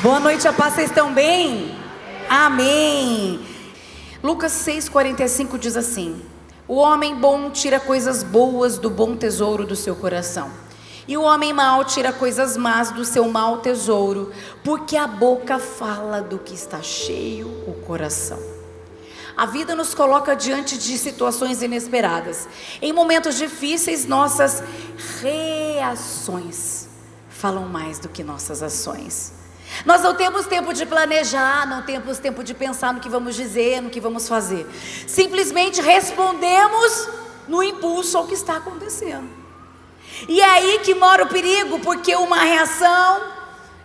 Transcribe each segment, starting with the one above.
Boa noite, a paz, vocês estão bem? Amém. Lucas 6,45 diz assim: o homem bom tira coisas boas do bom tesouro do seu coração, e o homem mau tira coisas más do seu mau tesouro, porque a boca fala do que está cheio o coração. A vida nos coloca diante de situações inesperadas. Em momentos difíceis, nossas reações falam mais do que nossas ações. Nós não temos tempo de planejar, não temos tempo de pensar no que vamos dizer, no que vamos fazer. Simplesmente respondemos no impulso ao que está acontecendo. E é aí que mora o perigo, porque uma reação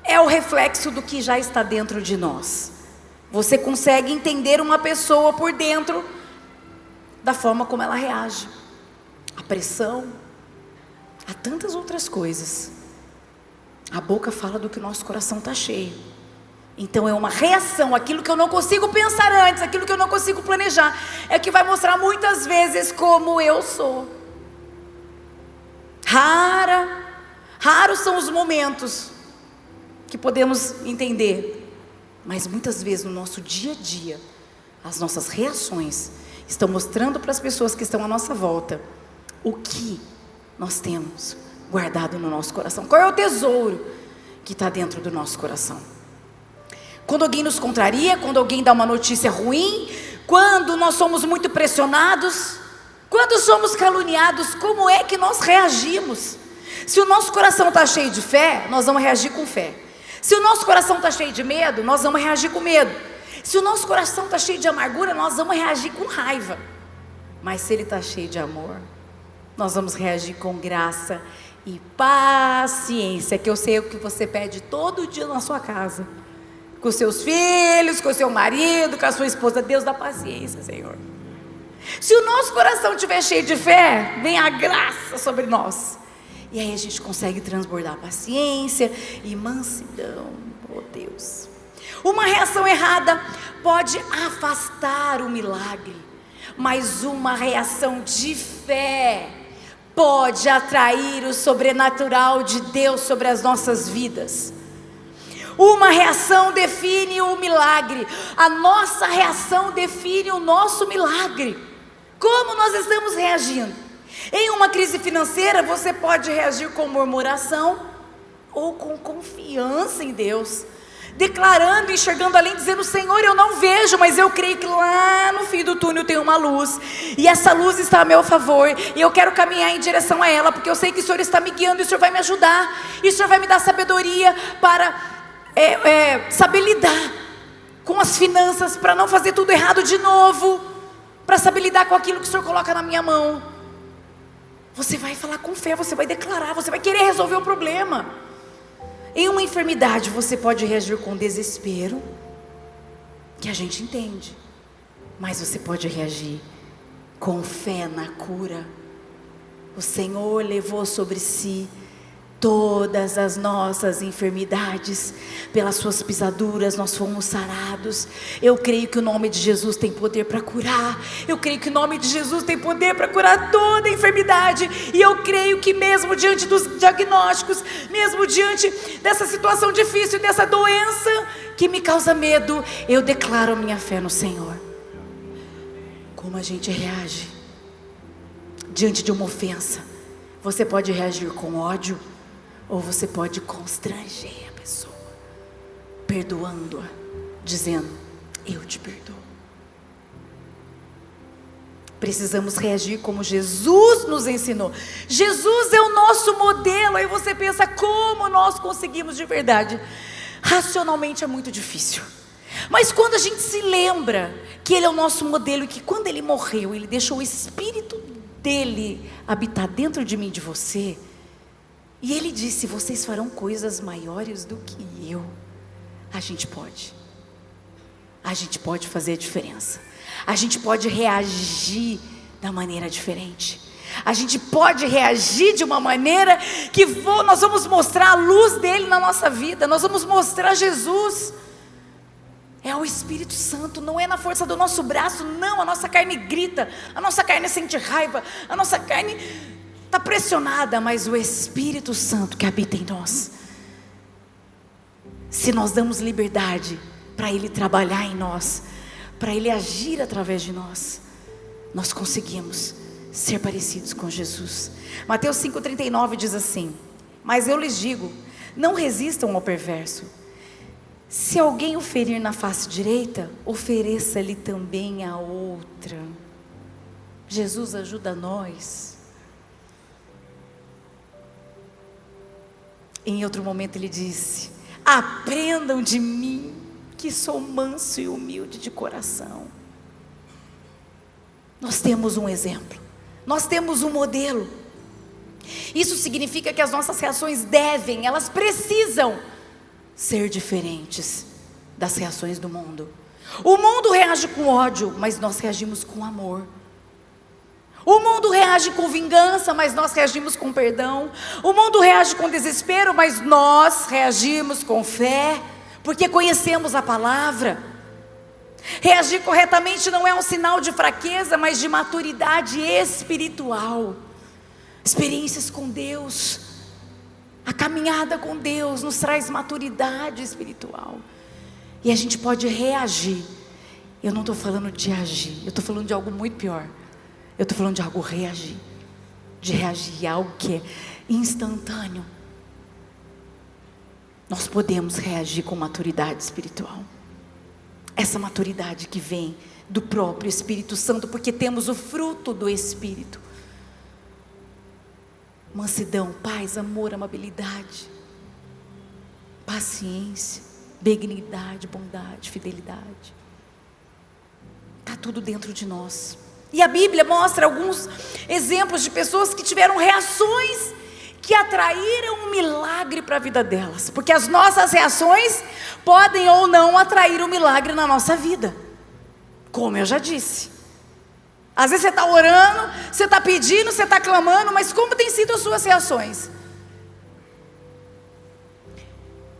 é o reflexo do que já está dentro de nós. Você consegue entender uma pessoa por dentro da forma como ela reage. A pressão, a tantas outras coisas. A boca fala do que o nosso coração está cheio. Então é uma reação, aquilo que eu não consigo pensar antes, aquilo que eu não consigo planejar, é que vai mostrar muitas vezes como eu sou. Raros são os momentos que podemos entender, mas muitas vezes no nosso dia a dia, as nossas reações estão mostrando para as pessoas que estão à nossa volta o que nós temos guardado no nosso coração. Qual é o tesouro que está dentro do nosso coração? Quando alguém nos contraria, quando alguém dá uma notícia ruim, quando nós somos muito pressionados, quando somos caluniados, como é que nós reagimos? Se o nosso coração está cheio de fé, nós vamos reagir com fé. Se o nosso coração está cheio de medo, nós vamos reagir com medo. Se o nosso coração está cheio de amargura, nós vamos reagir com raiva. Mas se ele está cheio de amor, nós vamos reagir com graça e paciência, que eu sei o que você pede todo dia na sua casa, com os seus filhos, com o seu marido, com a sua esposa. Deus dá paciência, Senhor. Se o nosso coração estiver cheio de fé, vem a graça sobre nós, e aí a gente consegue transbordar paciência e mansidão. Oh Deus. Uma reação errada pode afastar o milagre, mas uma reação de fé pode atrair o sobrenatural de Deus sobre as nossas vidas. Uma reação define o milagre. A nossa reação define o nosso milagre. Como nós estamos reagindo? Em uma crise financeira, você pode reagir com murmuração ou com confiança em Deus, declarando, enxergando além, dizendo: Senhor, eu não vejo, mas eu creio que lá no fim do túnel tem uma luz, e essa luz está a meu favor, e eu quero caminhar em direção a ela, porque eu sei que o Senhor está me guiando, e o Senhor vai me ajudar, e o Senhor vai me dar sabedoria para saber lidar com as finanças, para não fazer tudo errado de novo, para saber lidar com aquilo que o Senhor coloca na minha mão. Você vai falar com fé, você vai declarar, você vai querer resolver o problema. Em uma enfermidade, você pode reagir com desespero, que a gente entende, mas você pode reagir com fé na cura. O Senhor levou sobre si todas as nossas enfermidades, pelas suas pisaduras nós fomos sarados. Eu creio que o nome de Jesus tem poder para curar. Eu creio que o nome de Jesus tem poder para curar toda enfermidade. E eu creio que mesmo diante dos diagnósticos, mesmo diante dessa situação difícil, dessa doença que me causa medo, eu declaro a minha fé no Senhor. Como a gente reage diante de uma ofensa? Você pode reagir com ódio, ou você pode constranger a pessoa, perdoando-a, dizendo: eu te perdoo. Precisamos reagir como Jesus nos ensinou. Jesus é o nosso modelo. Aí você pensa: como nós conseguimos de verdade? Racionalmente é muito difícil, mas quando a gente se lembra que Ele é o nosso modelo, e que quando Ele morreu, Ele deixou o Espírito dEle habitar dentro de mim e de você, e Ele disse: vocês farão coisas maiores do que eu. A gente pode fazer a diferença. A gente pode reagir da maneira diferente. A gente pode reagir de uma maneira que nós vamos mostrar a luz dEle na nossa vida. Nós vamos mostrar Jesus. É o Espírito Santo, não é na força do nosso braço, não. A nossa carne grita, a nossa carne sente raiva, a nossa carne está pressionada, mas o Espírito Santo que habita em nós se nós damos liberdade para Ele trabalhar em nós, para Ele agir através de nós, nós conseguimos ser parecidos com Jesus. Mateus 5,39 diz assim: mas eu lhes digo, não resistam ao perverso. Se alguém o ferir na face direita, ofereça-lhe também a outra. Jesus ajuda nós. Em outro momento ele disse: aprendam de mim, que sou manso e humilde de coração. Nós temos um exemplo, nós temos um modelo. Isso significa que as nossas reações elas precisam ser diferentes das reações do mundo. O mundo reage com ódio, mas nós reagimos com amor. O mundo reage com vingança, mas nós reagimos com perdão. O mundo reage com desespero, mas nós reagimos com fé, porque conhecemos a palavra. Reagir corretamente não é um sinal de fraqueza, mas de maturidade espiritual. Experiências com Deus, a caminhada com Deus nos traz maturidade espiritual. E a gente pode reagir. Eu não estou falando de agir, eu estou falando de algo muito pior. Eu estou falando de algo reagir. De reagir a algo que é instantâneo. Nós podemos reagir com maturidade espiritual. Essa maturidade que vem do próprio Espírito Santo, porque temos o fruto do Espírito: mansidão, paz, amor, amabilidade, paciência, benignidade, bondade, fidelidade. Está tudo dentro de nós. E a Bíblia mostra alguns exemplos de pessoas que tiveram reações que atraíram um milagre para a vida delas. Porque as nossas reações podem ou não atrair um milagre na nossa vida. Como eu já disse. Às vezes você está orando, você está pedindo, você está clamando, mas como têm sido as suas reações?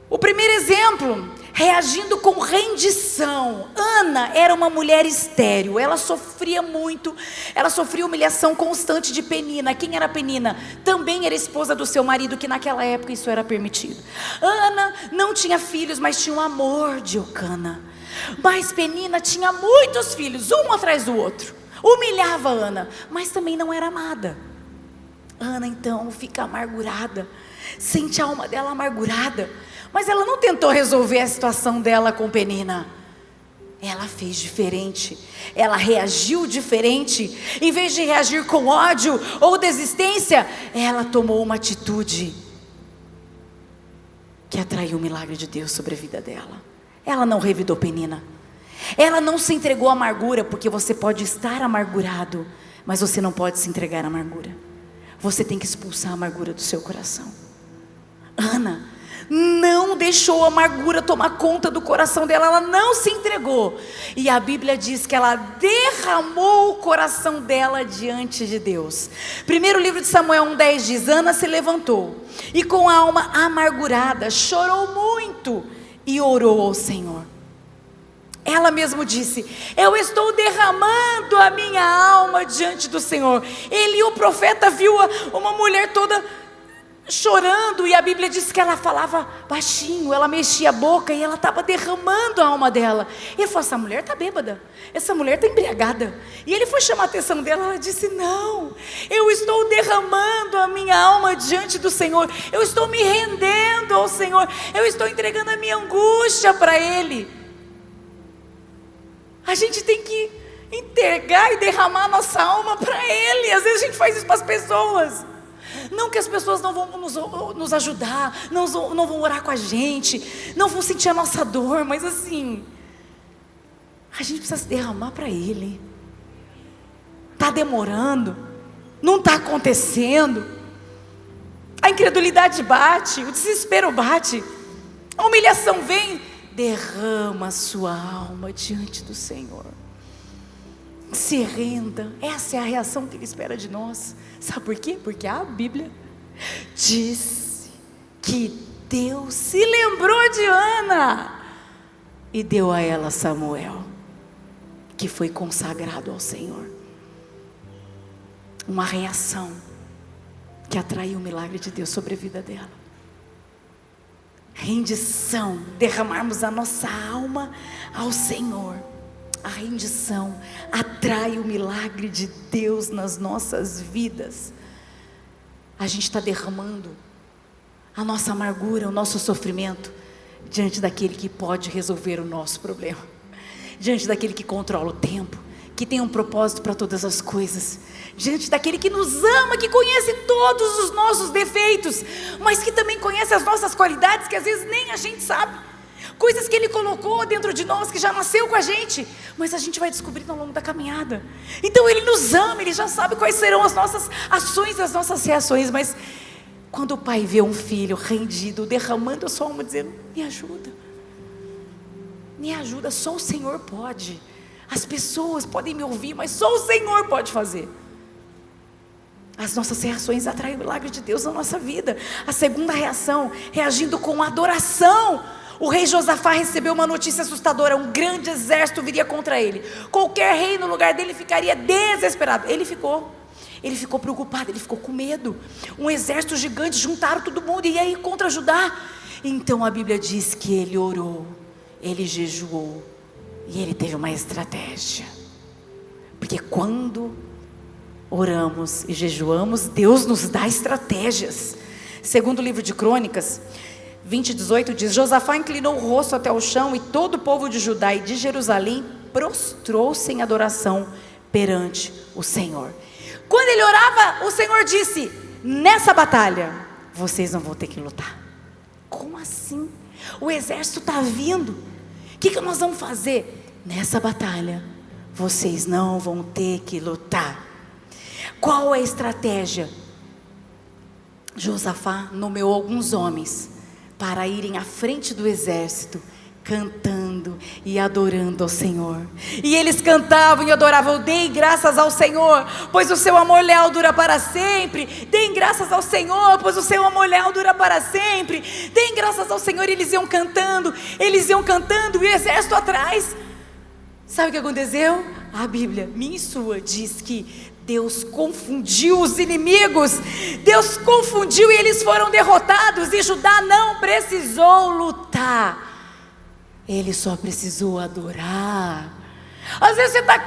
O primeiro exemplo, reagindo com rendição. Ana era uma mulher estéril, ela sofria muito, ela sofria humilhação constante de Penina. Quem era Penina? Também era esposa do seu marido, que naquela época isso era permitido. Ana não tinha filhos, mas tinha o amor de Eucana. Mas Penina tinha muitos filhos, um atrás do outro. Humilhava Ana, mas também não era amada. Ana então fica amargurada, sente a alma dela amargurada. Mas ela não tentou resolver a situação dela com Penina. Ela fez diferente. Ela reagiu diferente. Em vez de reagir com ódio ou desistência, ela tomou uma atitude que atraiu o milagre de Deus sobre a vida dela. Ela não revidou Penina. Ela não se entregou à amargura, porque você pode estar amargurado, mas você não pode se entregar à amargura. Você tem que expulsar a amargura do seu coração. Ana não deixou a amargura tomar conta do coração dela, ela não se entregou. E a Bíblia diz que ela derramou o coração dela diante de Deus. Primeiro livro de Samuel 1:10 diz: Ana se levantou e com a alma amargurada chorou muito e orou ao Senhor. Ela mesmo disse: eu estou derramando a minha alma diante do Senhor. Ele, o profeta, viu uma mulher toda chorando, e a Bíblia diz que ela falava baixinho, ela mexia a boca e ela estava derramando a alma dela. E ele falou: essa mulher está bêbada, essa mulher está embriagada. E ele foi chamar a atenção dela, ela disse: não, eu estou derramando a minha alma diante do Senhor, eu estou me rendendo ao Senhor, eu estou entregando a minha angústia para Ele. A gente tem que entregar e derramar a nossa alma para Ele. Às vezes a gente faz isso para as pessoas. Não que as pessoas não vão nos ajudar, não vão orar com a gente, não vão sentir a nossa dor, mas assim, a gente precisa se derramar para Ele. Está demorando, não está acontecendo, a incredulidade bate, o desespero bate, a humilhação vem. Derrama a sua alma diante do Senhor. Se renda. Essa é a reação que Ele espera de nós. Sabe por quê? Porque a Bíblia diz que Deus se lembrou de Ana e deu a ela Samuel, que foi consagrado ao Senhor. Uma reação que atraiu o milagre de Deus sobre a vida dela. Rendição, derramarmos a nossa alma ao Senhor. A rendição atrai o milagre de Deus nas nossas vidas. A gente está derramando a nossa amargura, o nosso sofrimento, diante daquele que pode resolver o nosso problema, diante daquele que controla o tempo, que tem um propósito para todas as coisas, diante daquele que nos ama, que conhece todos os nossos defeitos, mas que também conhece as nossas qualidades, que às vezes nem a gente sabe, coisas que Ele colocou dentro de nós, que já nasceu com a gente, mas a gente vai descobrindo ao longo da caminhada. Então Ele nos ama, Ele já sabe quais serão as nossas ações, as nossas reações, mas quando o pai vê um filho rendido, derramando a sua alma, dizendo: me ajuda, só o Senhor pode. As pessoas podem me ouvir, mas só o Senhor pode fazer. As nossas reações atraem o milagre de Deus na nossa vida. A segunda reação, reagindo com adoração. O rei Josafá recebeu uma notícia assustadora: um grande exército viria contra ele. Qualquer rei no lugar dele ficaria desesperado. Ele ficou preocupado, ele ficou com medo. Um exército gigante, juntaram todo mundo e ia ir contra Judá. Então a Bíblia diz que ele orou, ele jejuou e ele teve uma estratégia. Porque quando oramos e jejuamos, Deus nos dá estratégias. Segundo o livro de Crônicas 20:18 diz: Josafá inclinou o rosto até o chão, e todo o povo de Judá e de Jerusalém prostrou-se em adoração perante o Senhor. Quando ele orava, o Senhor disse: nessa batalha vocês não vão ter que lutar. Como assim? O exército está vindo, o que nós vamos fazer? Nessa batalha vocês não vão ter que lutar. Qual é a estratégia? Josafá nomeou alguns homens para irem à frente do exército, cantando e adorando ao Senhor. E eles cantavam e adoravam: deem graças ao Senhor, pois o seu amor leal dura para sempre. Deem graças ao Senhor, pois o seu amor leal dura para sempre. Deem graças ao Senhor. E eles iam cantando, e o exército atrás. Sabe o que aconteceu? A Bíblia, minha e sua, diz que Deus confundiu os inimigos. Deus confundiu e eles foram derrotados. E Judá não precisou lutar, ele só precisou adorar. Às vezes você está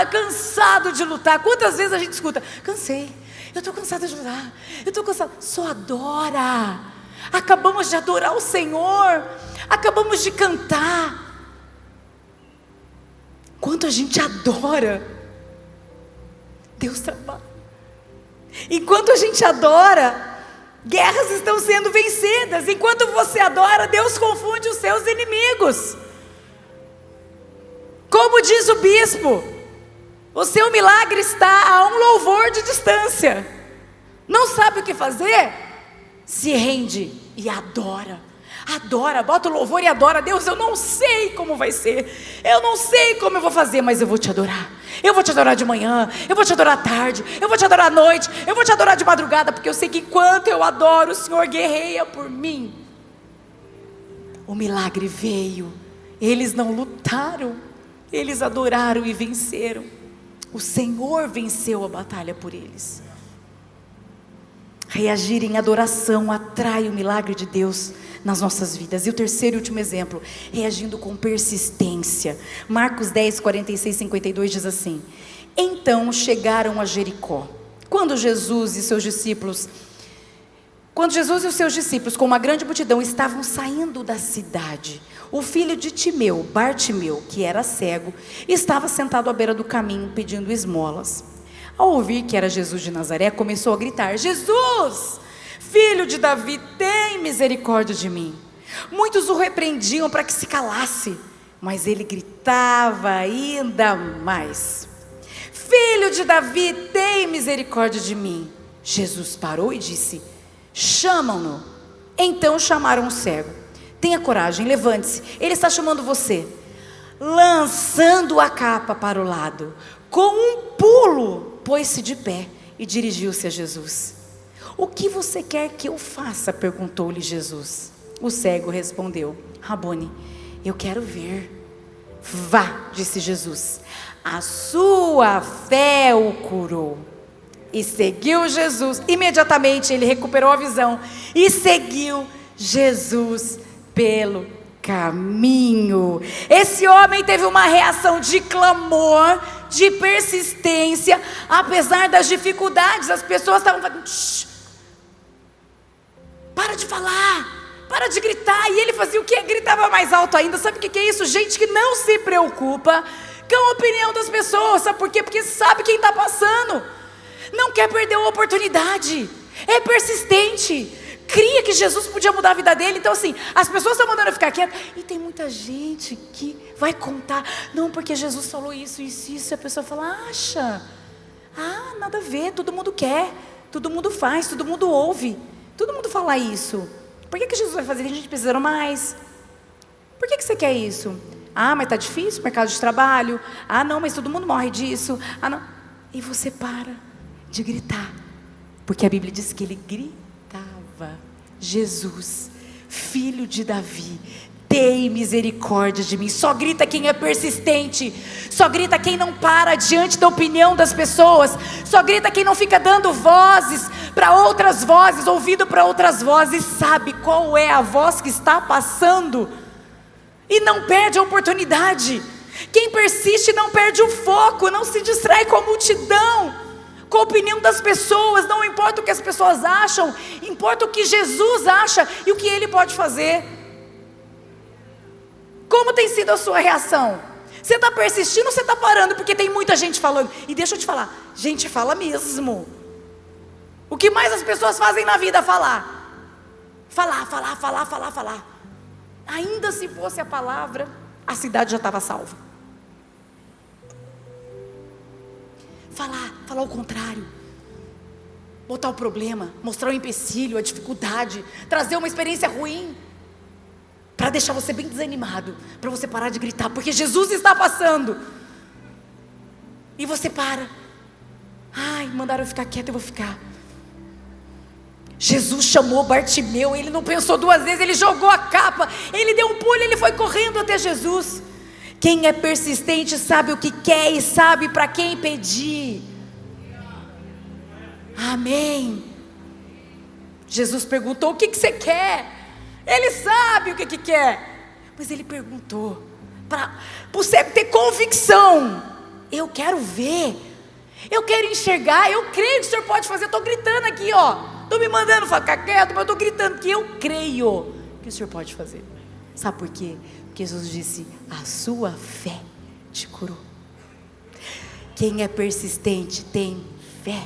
cansado de lutar. Quantas vezes a gente escuta: cansei, eu estou cansada de lutar, eu estou cansado. Só adora. Acabamos de adorar o Senhor, acabamos de cantar. Quanto a gente adora, Deus trabalha. Enquanto a gente adora, guerras estão sendo vencidas. Enquanto você adora, Deus confunde os seus inimigos. Como diz o bispo, o seu milagre está a um louvor de distância. Não sabe o que fazer? Se rende e adora. Adora, bota o louvor e adora. Deus, eu não sei como vai ser, eu não sei como eu vou fazer, mas eu vou te adorar. Eu vou te adorar de manhã, eu vou te adorar à tarde, eu vou te adorar à noite, eu vou te adorar de madrugada, porque eu sei que enquanto eu adoro, o Senhor guerreia por mim. O milagre veio. Eles não lutaram, eles adoraram e venceram. O Senhor venceu a batalha por eles. Reagir em adoração atrai o milagre de Deus nas nossas vidas. E o terceiro e último exemplo, reagindo com persistência. Marcos 10, 46, 52 diz assim: então chegaram a Jericó. Quando Jesus e os seus discípulos, com uma grande multidão, estavam saindo da cidade, o filho de Timeu, Bartimeu, que era cego, estava sentado à beira do caminho pedindo esmolas. Ao ouvir que era Jesus de Nazaré, começou a gritar: Jesus, filho de Davi, tem misericórdia de mim. Muitos o repreendiam para que se calasse, mas ele gritava ainda mais: filho de Davi, tem misericórdia de mim. Jesus parou e disse: chamam-no. Então chamaram o cego. Tenha coragem, levante-se, ele está chamando você. Lançando a capa para o lado, com um pulo, pôs-se de pé e dirigiu-se a Jesus. O que você quer que eu faça? Perguntou-lhe Jesus. O cego respondeu: Rabone, eu quero ver. Vá, disse Jesus, a sua fé o curou. E seguiu Jesus. Imediatamente ele recuperou a visão e seguiu Jesus pelo caminho. Esse homem teve uma reação de clamor, de persistência, apesar das dificuldades. As pessoas estavam falando: shh, para de falar, para de gritar. E ele fazia o quê? Gritava mais alto ainda. Sabe o que é isso? Gente que não se preocupa com a opinião das pessoas. Sabe por quê? Porque sabe quem está passando, não quer perder a oportunidade, é persistente, cria que Jesus podia mudar a vida dele. Então assim, as pessoas estão mandando ficar quieto, e tem muita gente que vai contar: não, porque Jesus falou isso, isso, isso. E a pessoa fala: acha? Ah, nada a ver, todo mundo quer, todo mundo faz, todo mundo ouve, todo mundo fala isso. Por que Jesus vai fazer? A gente precisa mais. Por que você quer isso? Ah, mas está difícil o mercado de trabalho. Ah, não, mas todo mundo morre disso. Ah, não. E você para de gritar, porque a Bíblia diz que ele gritava: Jesus, filho de Davi, tem misericórdia de mim. Só grita quem é persistente, só grita quem não para diante da opinião das pessoas, só grita quem não fica dando vozes para outras vozes, ouvido para outras vozes, sabe qual é a voz que está passando e não perde a oportunidade. Quem persiste não perde o foco, não se distrai com a multidão, com a opinião das pessoas. Não importa o que as pessoas acham, importa o que Jesus acha e o que Ele pode fazer. Como tem sido a sua reação? Você está persistindo ou você está parando? Porque tem muita gente falando. E deixa eu te falar, gente fala mesmo. O que mais as pessoas fazem na vida é falar. Falar. Ainda se fosse a palavra, a cidade já estava salva. Falar o contrário, botar o problema, mostrar o empecilho, a dificuldade, trazer uma experiência ruim, para deixar você bem desanimado, para você parar de gritar, porque Jesus está passando, e você para. Ai, mandaram eu ficar quieto, eu vou ficar. Jesus chamou Bartimeu, ele não pensou duas vezes, ele jogou a capa, ele deu um pulo, ele foi correndo até Jesus. Quem é persistente sabe o que quer e sabe para quem pedir. Amém. Jesus perguntou: o que você quer? Ele sabe o que quer, mas ele perguntou para o cego ter convicção. Eu quero ver, eu quero enxergar, eu creio que o Senhor pode fazer. Eu estou gritando aqui, ó. Estou me mandando ficar quieto, mas eu estou gritando que eu creio que o Senhor pode fazer. Sabe por quê? Porque Jesus disse: a sua fé te curou. Quem é persistente tem fé.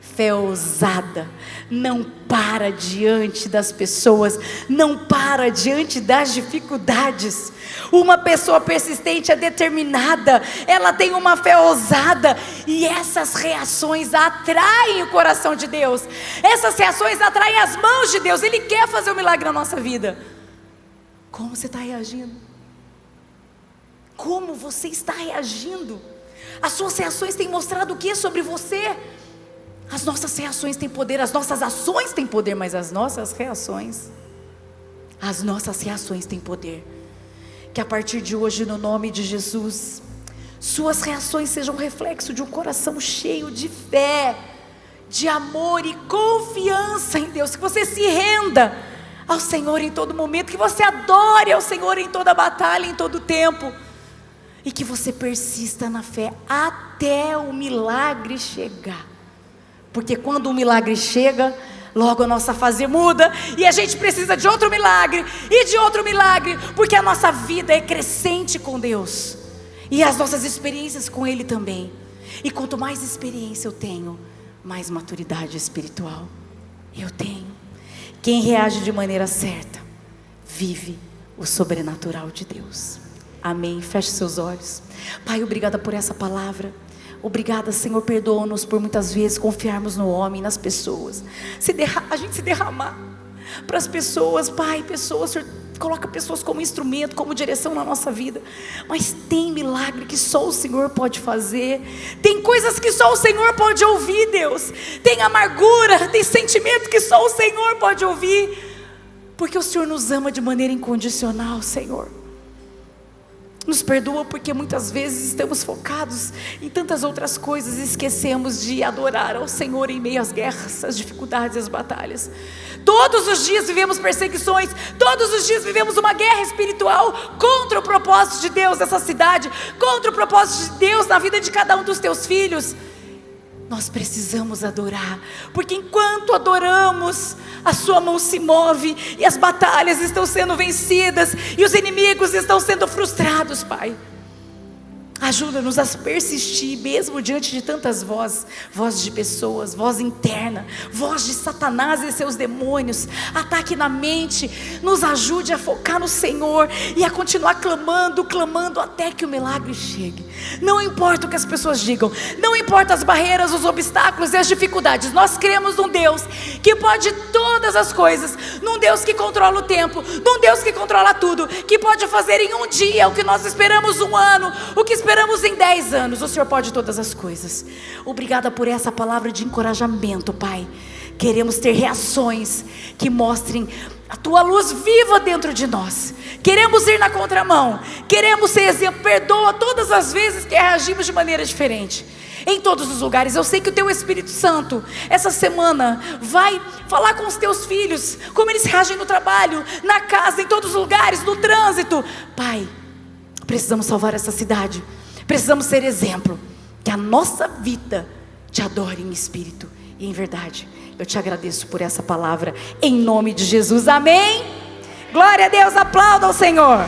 Fé ousada, não para diante das pessoas, não para diante das dificuldades. Uma pessoa persistente é determinada, ela tem uma fé ousada, e essas reações atraem o coração de Deus, essas reações atraem as mãos de Deus. Ele quer fazer um milagre na nossa vida. Como você está reagindo? Como você está reagindo? As suas reações têm mostrado o que sobre você? As nossas reações têm poder, as nossas ações têm poder, mas as nossas reações têm poder. Que a partir de hoje, no nome de Jesus, suas reações sejam reflexo de um coração cheio de fé, de amor e confiança em Deus. Que você se renda ao Senhor em todo momento, que você adore ao Senhor em toda batalha, em todo tempo, e que você persista na fé até o milagre chegar. Porque quando o milagre chega, logo a nossa fase muda, e a gente precisa de outro milagre, e de outro milagre, porque a nossa vida é crescente com Deus, e as nossas experiências com Ele também. E quanto mais experiência eu tenho, mais maturidade espiritual eu tenho. Quem reage de maneira certa, vive o sobrenatural de Deus. Amém. Feche seus olhos. Pai, obrigada por essa palavra. Obrigada, Senhor, perdoa-nos por muitas vezes confiarmos no homem, nas pessoas, a gente se derramar para as pessoas. Pai, pessoas, Senhor, coloca pessoas como instrumento, como direção na nossa vida, mas tem milagre que só o Senhor pode fazer, tem coisas que só o Senhor pode ouvir, Deus, tem amargura, tem sentimento que só o Senhor pode ouvir, porque o Senhor nos ama de maneira incondicional, Senhor. Nos perdoa porque muitas vezes estamos focados em tantas outras coisas e esquecemos de adorar ao Senhor em meio às guerras, às dificuldades e às batalhas. Todos os dias vivemos perseguições, todos os dias vivemos uma guerra espiritual contra o propósito de Deus nessa cidade, contra o propósito de Deus na vida de cada um dos teus filhos. Nós precisamos adorar, porque enquanto adoramos, a sua mão se move e as batalhas estão sendo vencidas e os inimigos estão sendo frustrados, Pai. Ajuda-nos a persistir mesmo diante de tantas vozes, voz de pessoas, voz interna, voz de Satanás e seus demônios, ataque na mente. Nos ajude a focar no Senhor e a continuar clamando até que o milagre chegue. Não importa o que as pessoas digam, não importa as barreiras, os obstáculos e as dificuldades. Nós cremos num Deus que pode todas as coisas, num Deus que controla o tempo, num Deus que controla tudo, que pode fazer em um dia o que nós esperamos um ano, o que esperamos em 10 anos. O Senhor pode todas as coisas. Obrigada por essa palavra de encorajamento, Pai. Queremos ter reações que mostrem a Tua luz viva dentro de nós. Queremos ir na contramão, queremos ser exemplo. Perdoa todas as vezes que reagimos de maneira diferente, em todos os lugares. Eu sei que o Teu Espírito Santo, essa semana, vai falar com os Teus filhos, como eles reagem no trabalho, na casa, em todos os lugares, no trânsito. Pai, precisamos salvar essa cidade, precisamos ser exemplo, que a nossa vida Te adore em espírito e em verdade. Eu Te agradeço por essa palavra, em nome de Jesus, amém? Glória a Deus, aplauda ao Senhor.